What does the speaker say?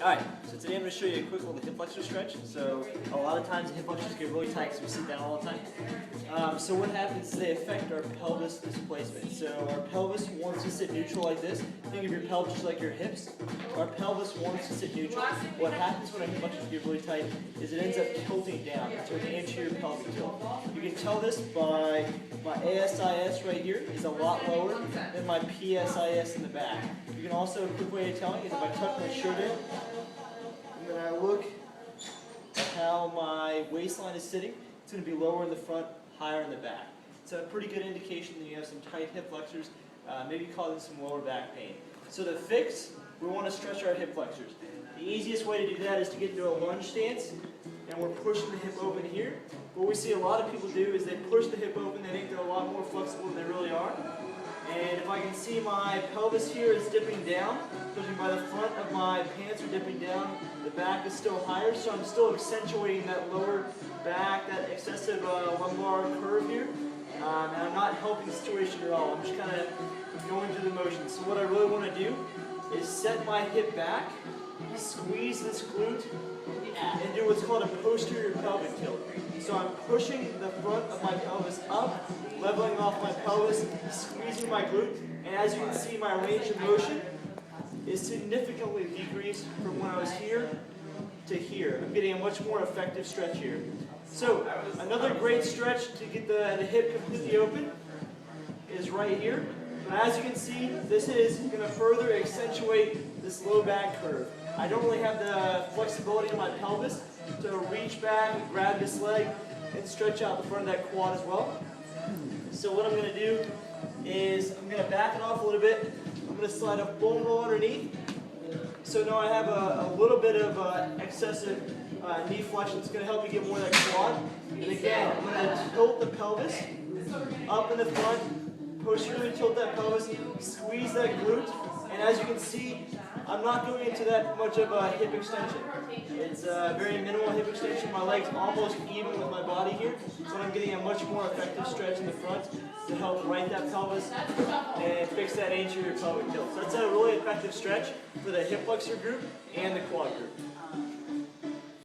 Alright, so today I'm going to show you a quick little hip flexor stretch. So a lot of times the hip flexors get really tight because we sit down all the time. So what happens is they affect our pelvis displacement. So our pelvis wants to sit neutral like this. Think of your pelvis just like your hips. Our pelvis wants to sit neutral. What happens when our hip flexors get really tight is it ends up tilting down. So an anterior pelvic tilt. You can tell this by my ASIS right here is a lot lower than my PSIS in the back. You can also, a quick way of telling is if I tuck my shirt in, and then I look at how my waistline is sitting, it's going to be lower in the front, higher in the back. It's a pretty good indication that you have some tight hip flexors, maybe causing some lower back pain. So to fix, we want to stretch our hip flexors. The easiest way to do that is to get into a lunge stance, and we're pushing the hip open here. What we see a lot of people do is they push the hip open, they think they're a lot more flexible than they really are. And if I can see my pelvis here is dipping down, judging by the front of my pants are dipping down, the back is still higher, so I'm still accentuating that lower back, that excessive lumbar curve here. And I'm not helping the situation at all. I'm just kind of going through the motions. So what I really want to do is set my hip back, squeeze this glute, and do what's called a posterior pelvic tilt. So I'm pushing the front of my pelvis up, leveling off my pelvis, squeezing my glute, and as you can see, my range of motion is significantly decreased from when I was here to here. I'm getting a much more effective stretch here. So another great stretch to get the hip completely open is right here. But as you can see, this is going to further accentuate this low back curve. I don't really have the flexibility in my pelvis to reach back and grab this leg and stretch out the front of that quad as well. So what I'm going to do is I'm going to back it off a little bit. I'm going to slide a foam roll underneath. So now I have a little bit of excessive knee flexion. It's going to help me get more of that quad. And again, I'm going to tilt the pelvis up in the front, posteriorly tilt that pelvis, squeeze that glute. And as you can see, I'm not going into that much of a hip extension. It's a very minimal hip extension. My leg's almost even with my body here, so I'm getting a much more effective stretch in the front to help right that pelvis and fix that anterior pelvic tilt. So that's a really effective stretch for the hip flexor group and the quad group.